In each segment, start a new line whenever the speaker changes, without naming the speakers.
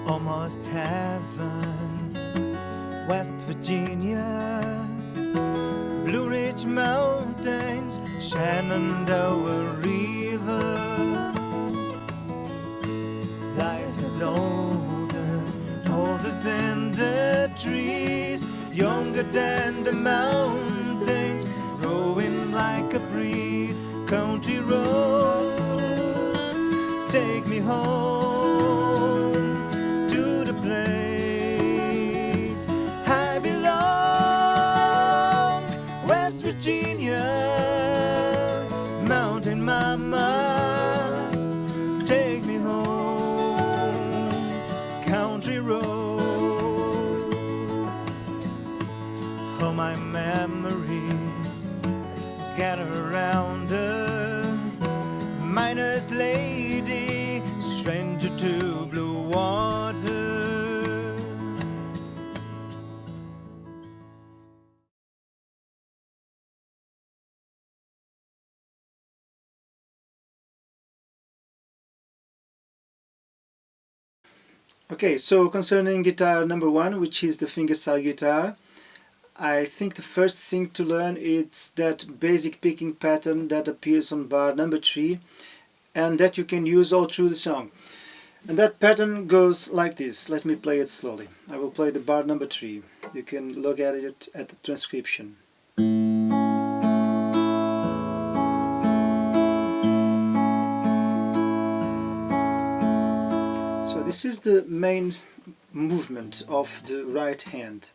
almost heaven, West Virginia, Blue Ridge Mountains, Shenandoah River. Life is older, older than the trees, younger than the mountains, growing like a breeze. Country roads take me home to the place I belong. West Virginia, Mountain Mama, take me home. Country road, all my memories gather around her. Miner's lady, stranger to blue water.
Okay, so concerning guitar number 1, which is the fingerstyle guitar, I think the first thing to learn is that basic picking pattern that appears on bar number 3 and that you can use all through the song. And that pattern goes like this. Let me play it slowly. I will play the bar number 3. You can look at it at the transcription. So this is the main movement of the right hand.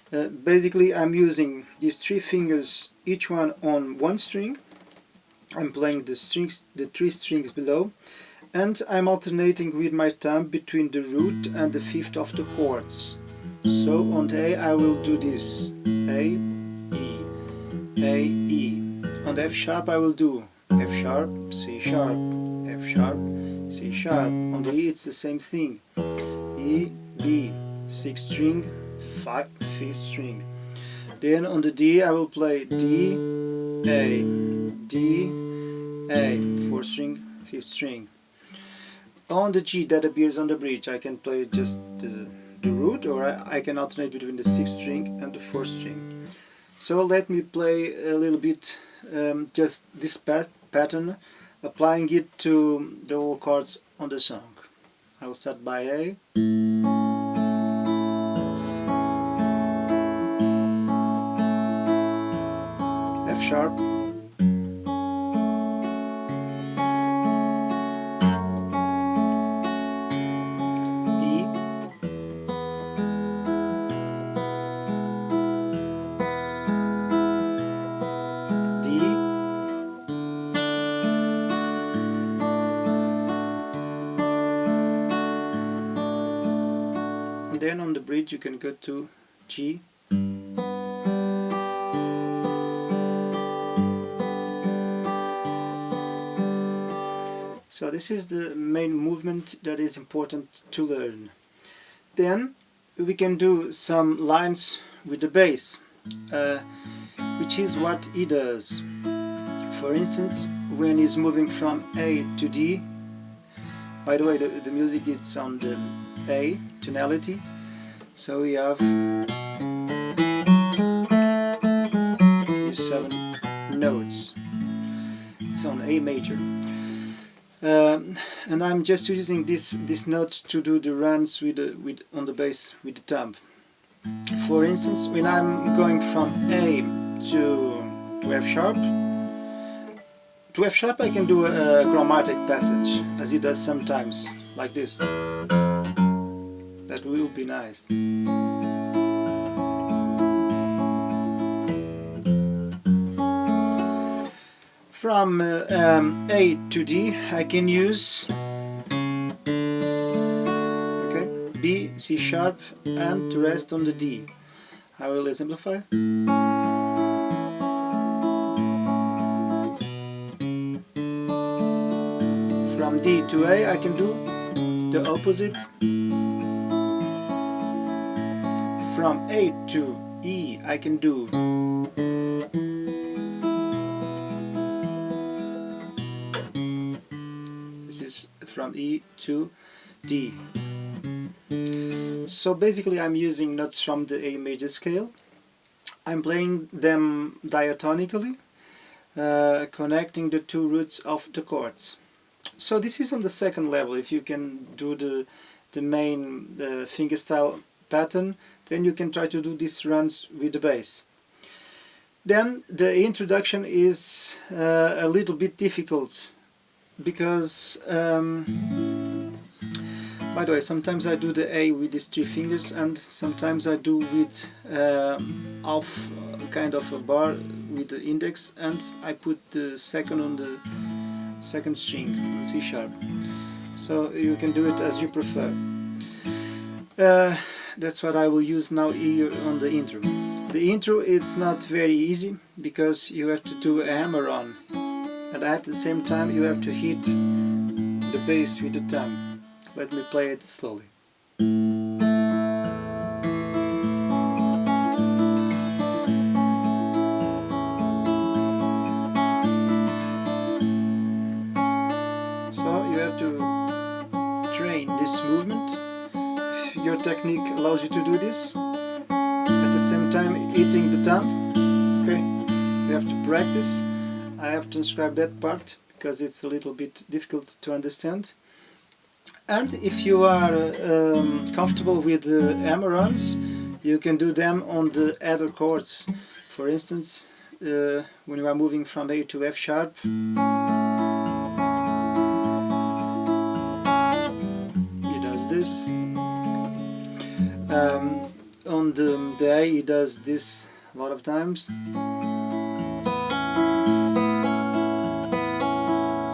Basically I'm using these 3 fingers, each one on one string. I'm playing the 3 strings below, and I'm alternating with my thumb between the root and the 5th of the chords. So on the A I will do this, A, E, A, E. On the F sharp I will do F sharp, C sharp, F sharp, C sharp. On the E it's the same thing, E, B, 6th string, 5th string. Then on the D I will play D, A, D, A, 4th string, 5th string. On the G that appears on the bridge I can play just the root, or I can alternate between the 6th string and the 4th string. So let me play a little bit just this pattern, applying it to the whole chords on the song. I will start by A. F sharp, E, D, and then on the bridge you can go to G, so this is the main movement that is important to learn. Then we can do some lines with the bass, which is what he does. For instance, when he's moving from A to D, by the way the music is on the A tonality, so we have these 7 notes. It's on A major. And I'm just using these notes to do the runs on the bass with the thumb. For instance, when I'm going from A to F sharp, I can do a chromatic passage, as he does sometimes, like this. That will be nice. From A to D I can use B, C sharp, and the rest on the D. I will simplify. From D to A I can do the opposite. From A to E I can do from E to D. So basically I'm using notes from the A major scale. I'm playing them diatonically, connecting the two roots of the chords. So this is on the second level. If you can do the main fingerstyle pattern, then you can try to do these runs with the bass. Then the introduction is a little bit difficult because by the way, sometimes I do the A with these three fingers, and sometimes I do with half kind of a bar with the index, and I put the second on the second string, C sharp. So you can do it as you prefer. That's what I will use now here on the intro. The intro, it's not very easy because you have to do a hammer on, and at the same time you have to hit the bass with the thumb. Let me play it slowly. So you have to train this movement. If your technique allows you to do this, at the same time hitting the thumb, okay? You have to practice. I have to describe that part because it's a little bit difficult to understand. And if you are comfortable with the hammer-ons, you can do them on the other chords. For instance, when you are moving from A to F sharp, he does this. On the A, he does this a lot of times.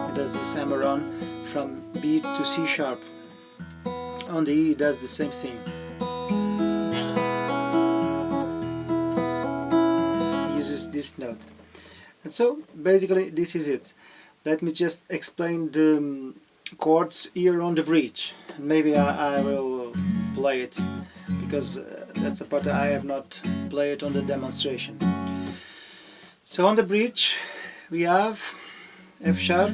He does this hammer-on from B to C sharp. On the E, it does the same thing. He uses this note. And so basically this is it. Let me just explain the chords here on the bridge. Maybe I will play it because that's a part I have not played on the demonstration. So on the bridge we have F sharp.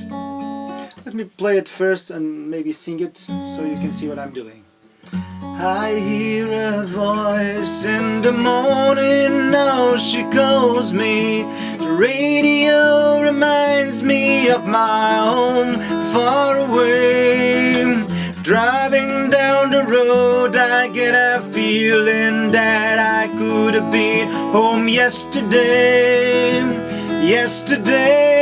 Let me play it first and maybe sing it so you can see what I'm doing. I hear a voice in the morning, now she calls me. The radio reminds me of my home far away. Driving down the road, I get a feeling that I could have been home yesterday. Yesterday.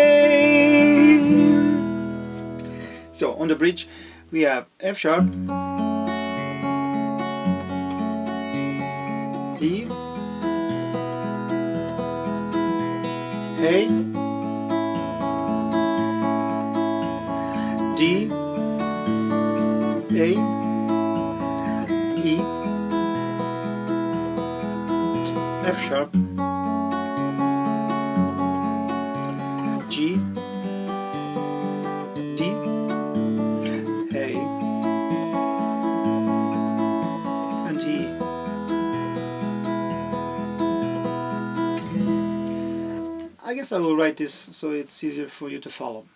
So on the bridge we have F sharp, E, A, D, A, E, F sharp, G, D, A, and E. I guess I will write this so it's easier for you to follow.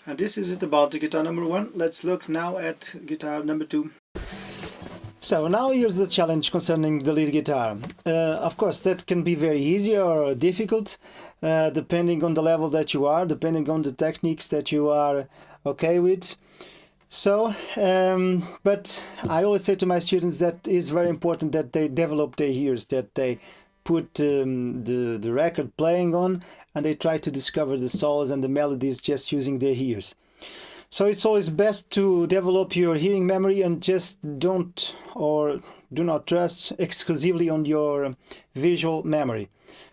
And this is it about the guitar number 1. Let's look now at guitar number 2. So now here's the challenge concerning the lead guitar. Of course that can be very easy or difficult depending on the level that you are, depending on the techniques that you are okay with. So, but I always say to my students that it's very important that they develop their ears, that they put the record playing on and they try to discover the solos and the melodies just using their ears. So it's always best to develop your hearing memory and just don't or do not trust exclusively on your visual memory.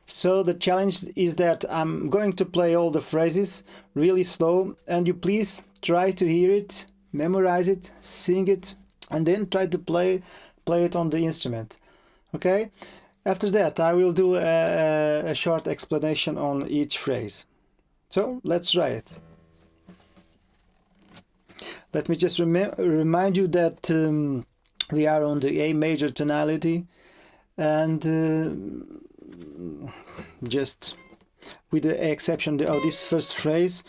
So the challenge is that I'm going to play all the phrases really slow, and you please try to hear it, memorize it, sing it, and then try to play it on the instrument. Okay? After that I will do a short explanation on each phrase. So let's try it. Let me just remind you that we are on the A major tonality, and just with the exception of this first phrase,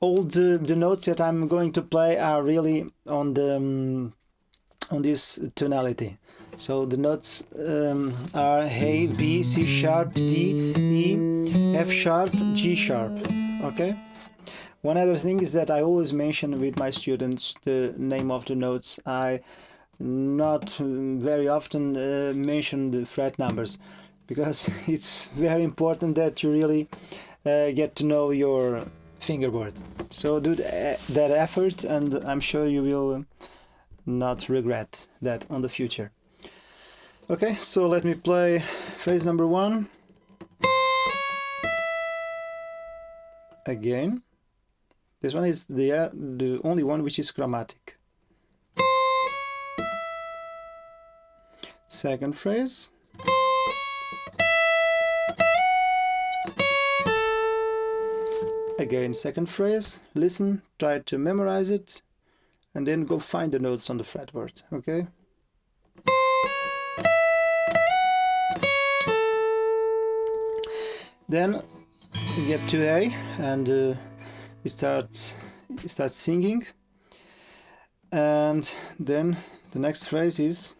all the notes that I'm going to play are really on the on this tonality. So the notes are A, B, C sharp, D, E, F sharp, G sharp. Okay. One other thing is that I always mention with my students the name of the notes. I not very often mention the fret numbers, because it's very important that you really get to know your fingerboard. So do that effort, and I'm sure you will not regret that on the future. Okay, so let me play phrase number 1 again. This one is the only one which is chromatic. Second phrase. Again, second phrase. Listen, try to memorize it, and then go find the notes on the fretboard, okay? Then we get to A, and we start singing, and then the next phrase is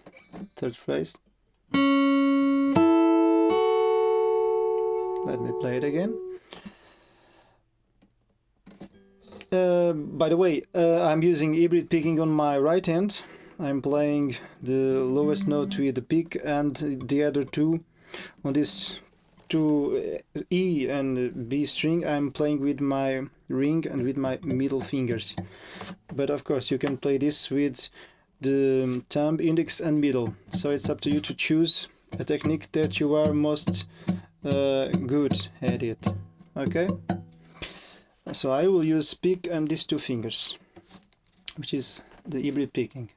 third phrase. Let me play it again. By the way, I'm using hybrid picking on my right hand. I'm playing the lowest note with the pick, and the other two on this two E and B string I'm playing with my ring and with my middle fingers. But of course you can play this with the thumb, index and middle. So it's up to you to choose a technique that you are most good at it. Okay? So I will use pick and these two fingers, which is the hybrid picking.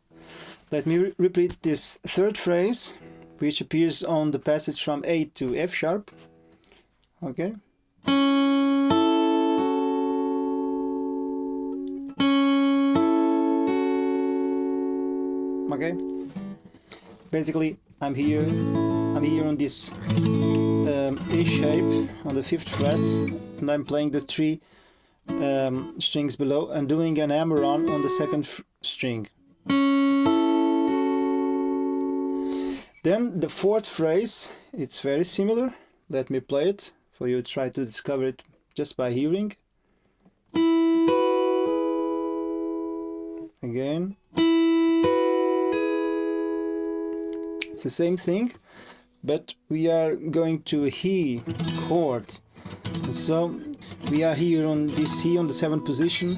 Let me repeat this third phrase, which appears on the passage from A to F sharp. Okay. Okay. Basically, I'm here on this A shape on the 5th fret, and I'm playing the 3 strings below and doing an hammer on the 2nd string. Then the 4th phrase, it's very similar. Let me play it for you to try to discover it just by hearing. Again. It's the same thing, but we are going to E chord. And so we are here on this E on the 7th position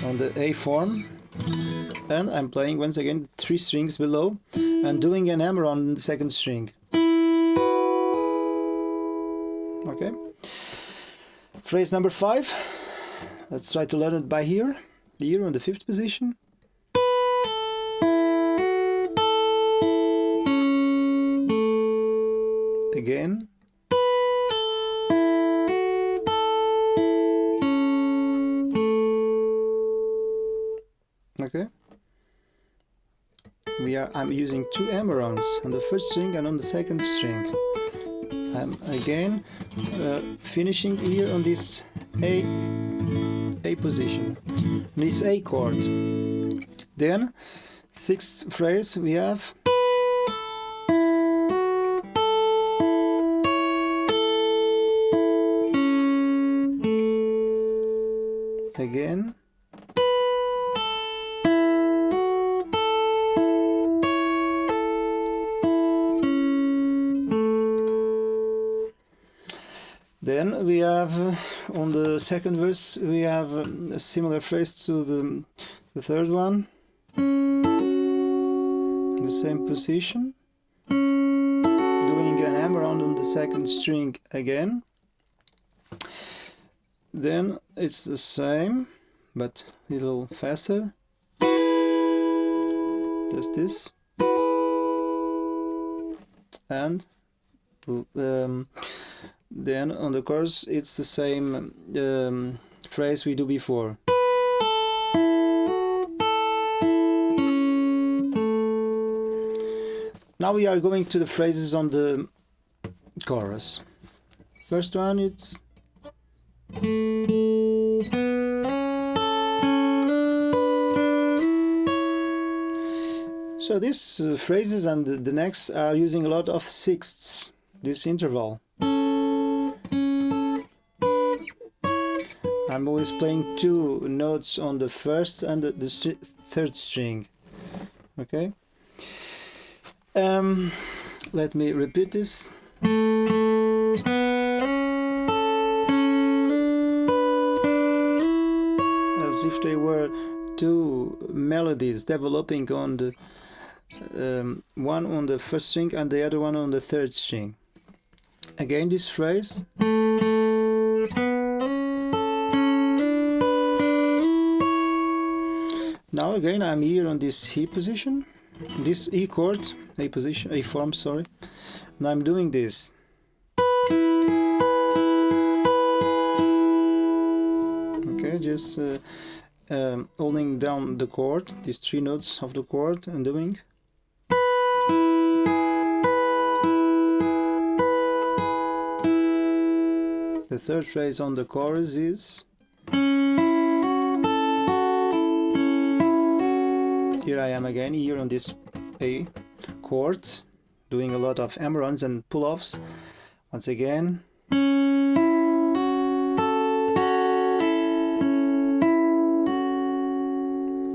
on the A form, and I'm playing once again 3 strings below and doing an hammer on the 2nd string. Okay. Phrase number 5. Let's try to learn it by ear. Here on the 5th position. Again. Okay. I'm using 2 hammer-ons on the 1st string and on the 2nd string. I'm again finishing here on this A position, this A chord. Then 6th phrase we have again. Then we have on the 2nd verse we have a similar phrase to the 3rd one, in the same position, doing an hammer on the 2nd string again. Then it's the same but a little faster, just this, and then on the chorus it's the same phrase we do before. Now we are going to the phrases on the chorus. First one, it's So these phrases and the next are using a lot of sixths, this interval. I'm always playing 2 notes on the first and the 3rd string. Okay. Let me repeat this. As if they were 2 melodies developing on the one on the 1st string and the other one on the 3rd string. Again, this phrase. Now again I'm here on this E position, this E chord, A position, A form, sorry, and I'm doing this. Okay, just holding down the chord, these 3 notes of the chord, and doing. The 3rd phrase on the chorus is. Here I am again, here on this A chord, doing a lot of hammer-ons and pull-offs. Once again.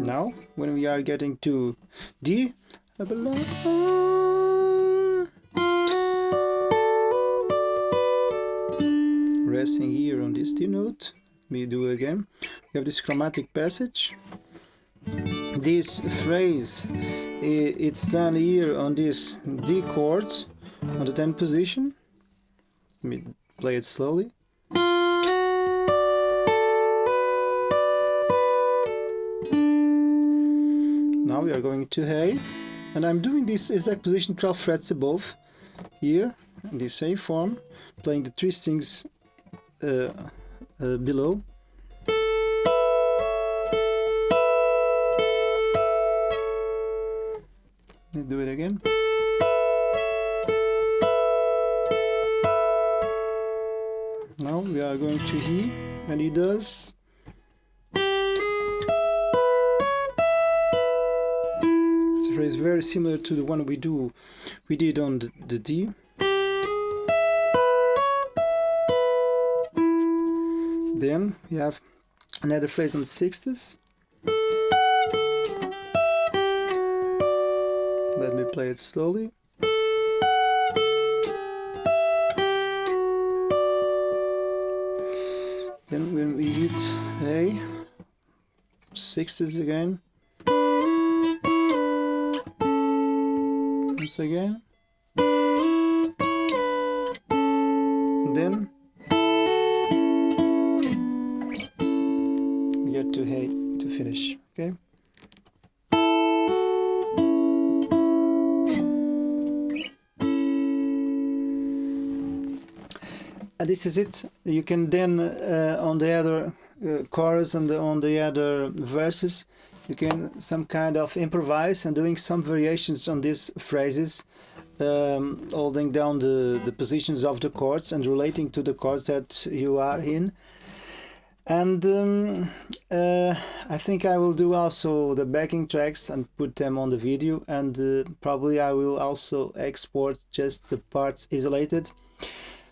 Now, when we are getting to D, resting here on this D note, we do again. We have this chromatic passage. This phrase, it's done here on this D chord on the 10th position. Let me play it slowly. Now we are going to A, and I'm doing this exact position 12 frets above here in this A form, playing the 3 strings below. Let's do it again. Now we are going to E, and he does. It's a phrase very similar to the one we did on the D. Then we have another phrase on sixths. Let me play it slowly. Then when we hit A, sixths again. Once again. And then we get to A to finish. Okay. And this is it. You can then on the other chorus and on the other verses, you can some kind of improvise and doing some variations on these phrases, holding down the positions of the chords and relating to the chords that you are in. And I think I will do also the backing tracks and put them on the video, and probably I will also export just the parts isolated,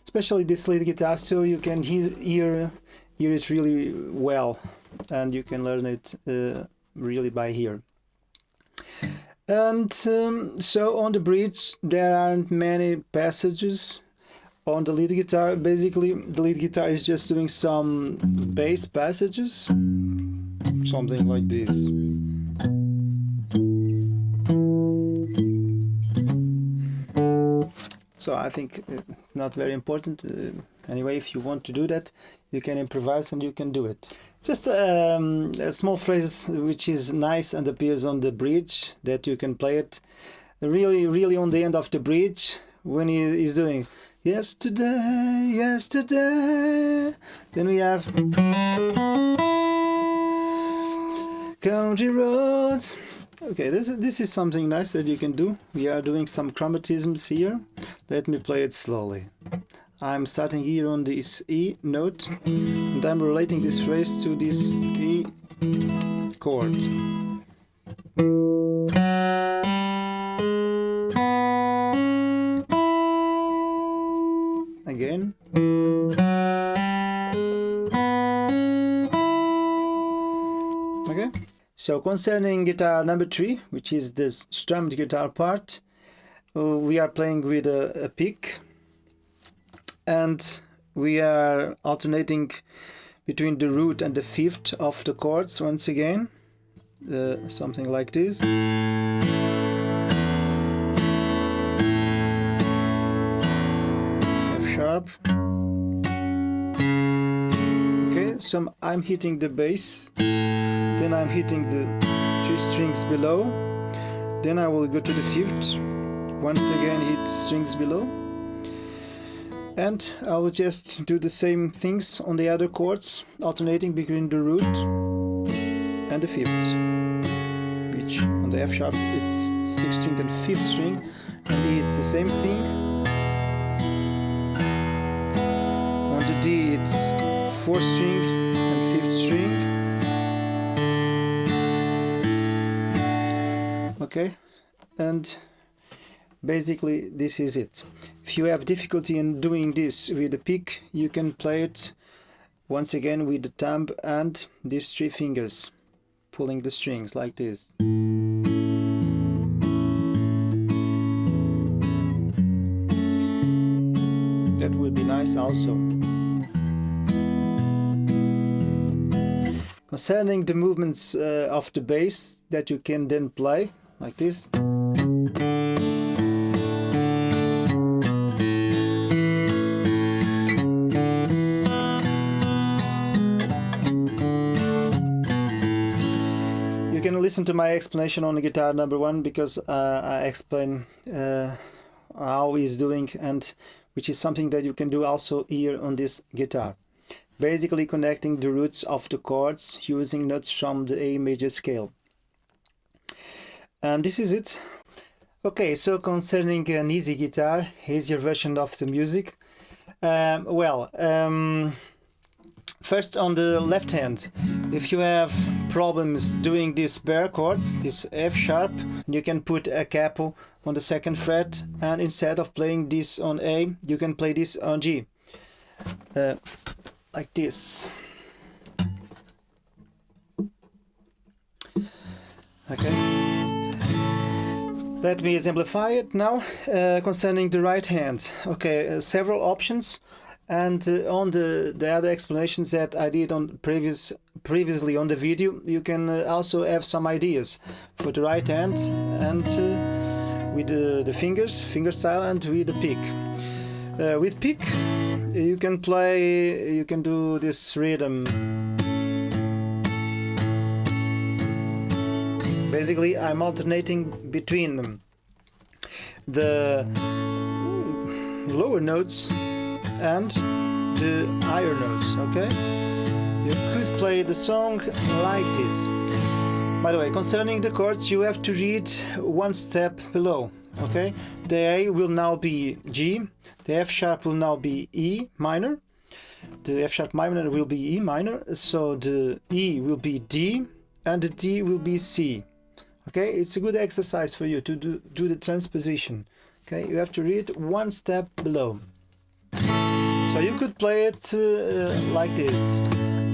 especially this lead guitar, so you can hear it really well, and you can learn it really by ear. And so on the bridge there aren't many passages. On the lead guitar, basically the lead guitar is just doing some bass passages, something like this. So I think not very important. Anyway, if you want to do that, you can improvise and you can do it. Just a small phrase which is nice and appears on the bridge that you can play it really on the end of the bridge when he is doing yesterday, yesterday. Then we have country roads. Okay, this is something nice that you can do. We are doing some chromatisms here. Let me play it slowly. I'm starting here on this E note, and I'm relating this phrase to this E chord. Okay. So concerning guitar number 3, which is this strummed guitar part, we are playing with a pick, and we are alternating between the root and the fifth of the chords once again, something like this. F sharp. Okay, so I'm hitting the bass, then I'm hitting the 3 strings below, then I will go to the fifth, once again hit strings below, and I will just do the same things on the other chords, alternating between the root and the fifth, which on the F sharp it's 6th string and 5th string, and it's the same thing. On the D it's 4th string and 5th string. Okay, and basically this is it. If you have difficulty in doing this with the pick, you can play it once again with the thumb and these 3 fingers, pulling the strings like this. That would be nice also. Concerning the movements of the bass that you can then play like this. You can listen to my explanation on the guitar number 1, because I explain how he's doing, and which is something that you can do also here on this guitar. Basically connecting the roots of the chords using notes from the A major scale. And this is it. Okay, so concerning an easy guitar, easier version of the music. First on the left hand, if you have problems doing these bare chords, this F sharp, you can put a capo on the 2nd fret, and instead of playing this on A, you can play this on G. Like this. Okay. Let me simplify it now. Concerning the right hand, okay, several options, and on the other explanations that I did on previously on the video, you can also have some ideas for the right hand, and with the fingers, finger style, and with the pick. With pick, you can do this rhythm. Basically, I'm alternating between the lower notes and the higher notes, okay? You could play the song like this. By the way, concerning the chords, you have to read one step below, okay? The A will now be G, the F sharp will now be E minor, the F sharp minor will be E minor, so the E will be D, and the D will be C. Okay, it's a good exercise for you to do the transposition. Okay, you have to read one step below. So you could play it like this.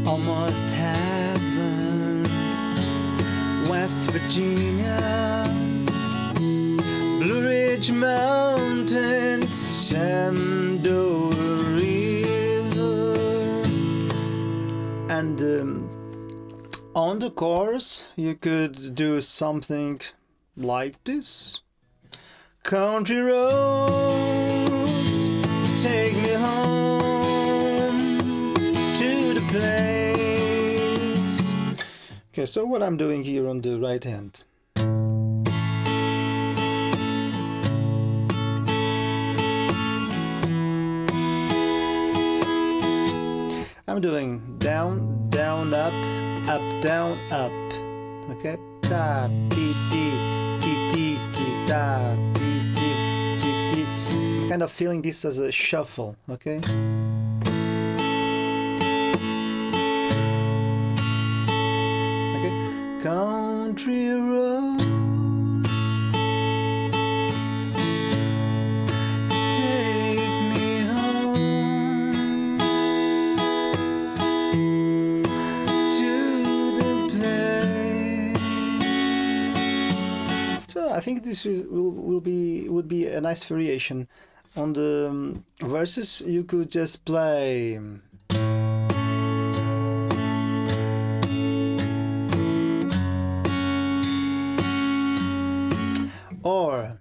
Almost heaven, West Virginia, Blue Ridge Mountains, Shenandoah River, and on the chorus, you could do something like this. Country roads, take me home to the place. Okay, so what I'm doing here on the right hand. I'm doing down, down, up, down, up. Okay, da, di, di, di, da, di, di, di. I'm kind of feeling this as a shuffle. Okay. Okay. Country roads, take me home to the place. I think this would be a nice variation. On the verses, you could just play. Or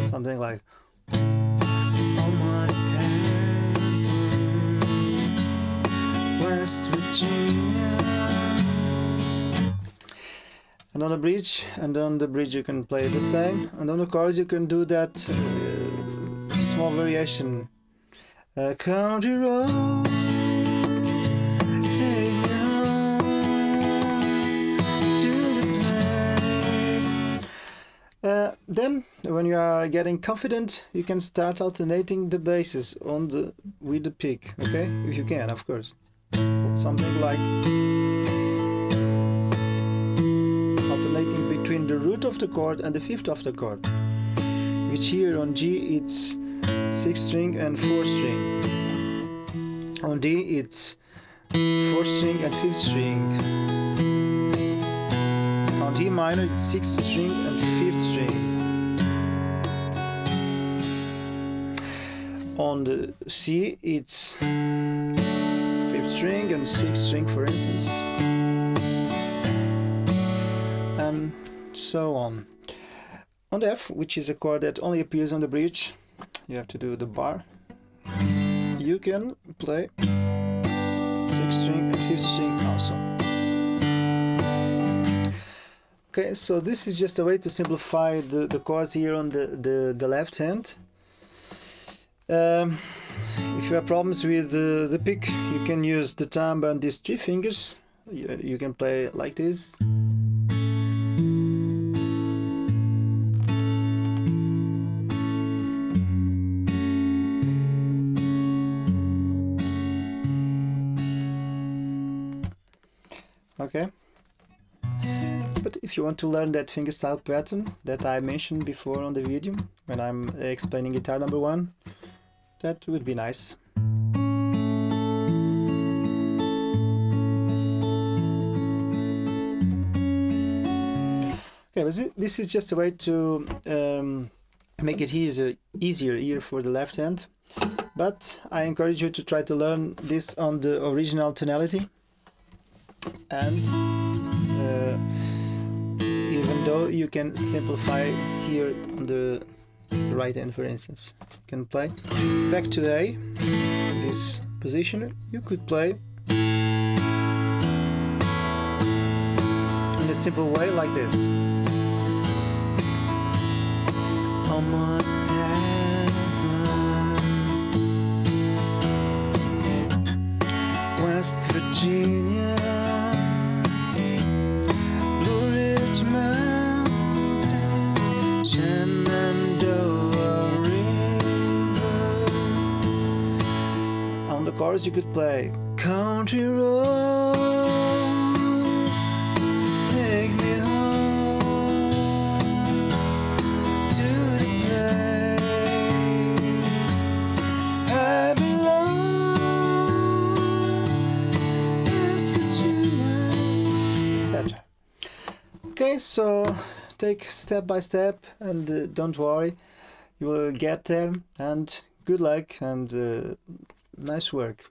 something like almost heaven, West Virginia. And on the bridge, you can play the same, and on the chorus you can do that small variation. Country road, take me home to the place. Then, when you are getting confident, you can start alternating the basses with the pick. Okay, if you can, of course. Something like alternating between the root of the chord and the fifth of the chord, which here on G it's 6th string and 4th string. On D it's 4th string and 5th string. On D minor it's 6th string and 5th string. On the C it's 5th string and 6th string, for instance, and so on. On the F, which is a chord that only appears on the bridge, you have to do the bar. You can play 6th string and 5th string also. Okay, so this is just a way to simplify the chords here on the left hand. If you have problems with the pick, you can use the thumb and these 3 fingers. You can play like this. Okay, but if you want to learn that fingerstyle pattern that I mentioned before on the video when I'm explaining guitar number 1, that would be nice. Okay, but this is just a way to make it easier here for the left hand, but I encourage you to try to learn this on the original tonality. And even though you can simplify here on the right hand, for instance, you can play back to A in this position. You could play in a simple way like this. Almost heaven, West Virginia, chorus you could play country roads, take me home to the place I belong, West Virginia, etc. Okay, so take step by step and don't worry, you will get there, and good luck and nice work.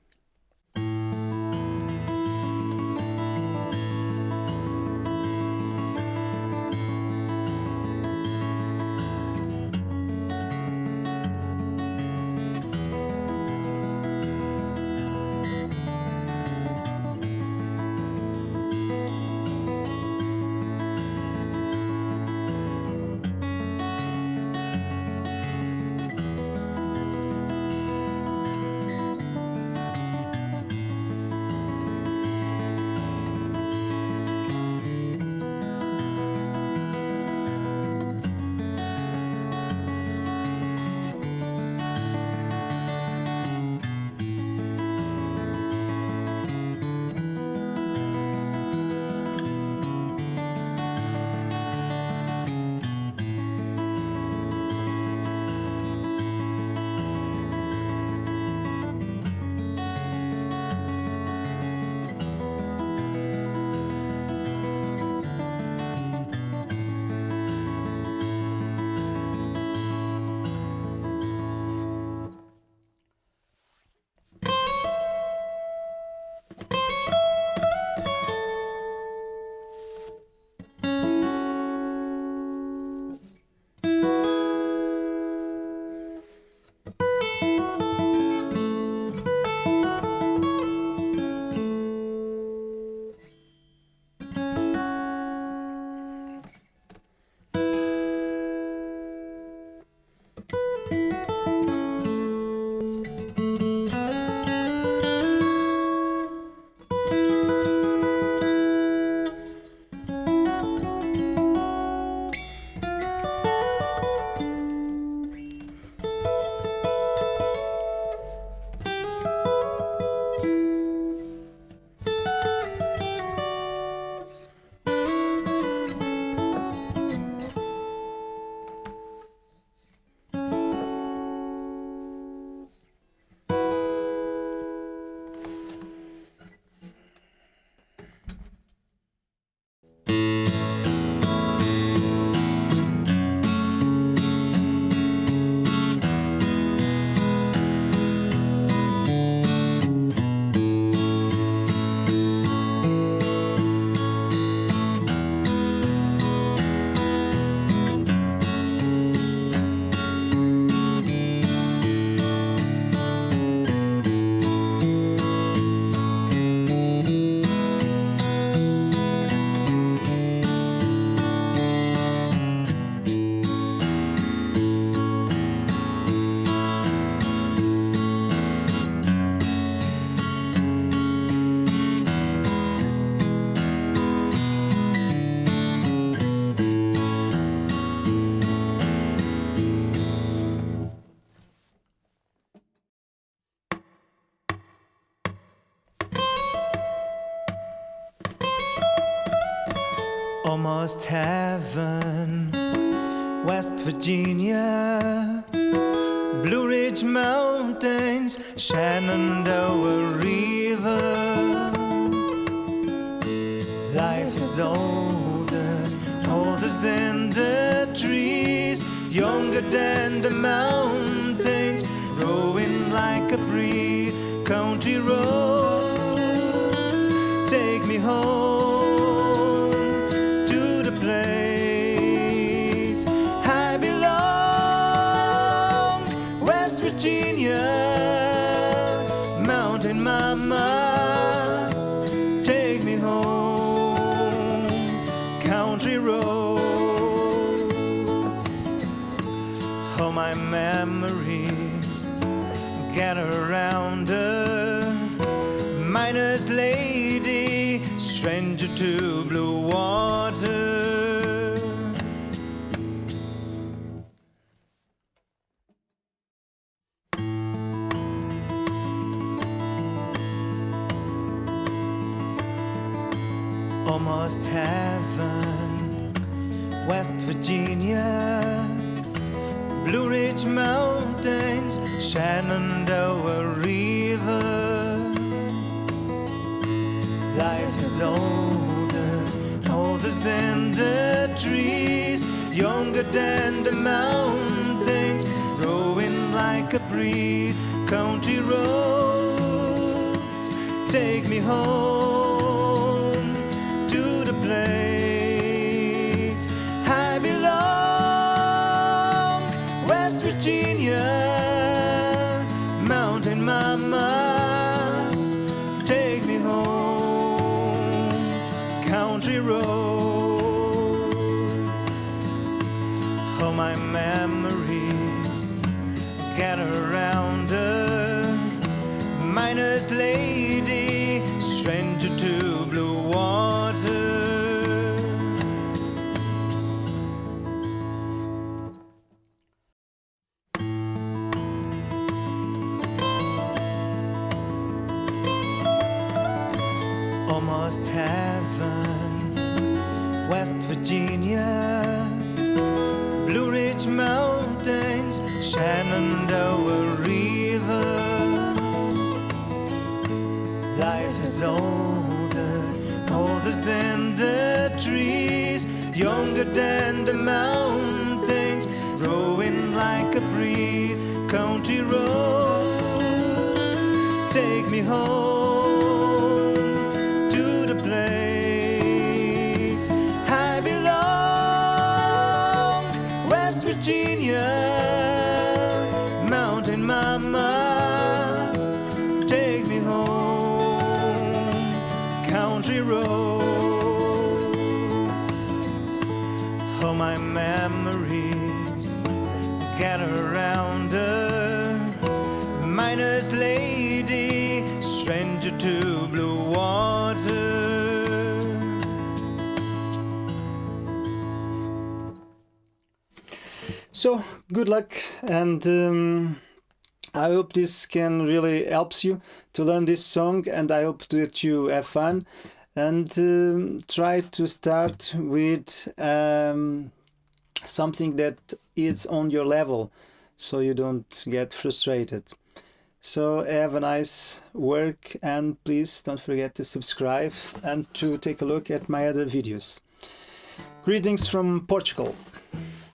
Almost heaven, West Virginia, Blue Ridge Mountains, Shenandoah River. Life is older, older than the trees, younger than the mountains, growing like a breeze. Country roads take me home to the place I belong. West Virginia, mountain mama, take me home. Country road, all my memories gather around her. Miner's lady, stranger to blue water. Almost heaven, West Virginia, Blue Ridge Mountains, Shenandoah River. Life is older, older than the trees, younger than the mountains, growing like a breeze. Country roads take me home to the place I belong. West Virginia, mountain mama, take me home. Country road, all my memories gather around her. Miner's lady, stranger to blue water. Almost heaven, West Virginia, Blue Ridge Mountains, Shenandoah River. Life is older, older than the trees, younger than the mountains, growing like a breeze. Country roads take me home to the place I belong. West Virginia, mountain mama, take me home. Country road, all my memories gather around her. Miner's lady, stranger to blue water.
So good luck, and I hope this can really help you to learn this song, and I hope that you have fun, and try to start with something that is on your level, so you don't get frustrated. So have a nice work, and please don't forget to subscribe and to take a look at my other videos. Greetings from Portugal.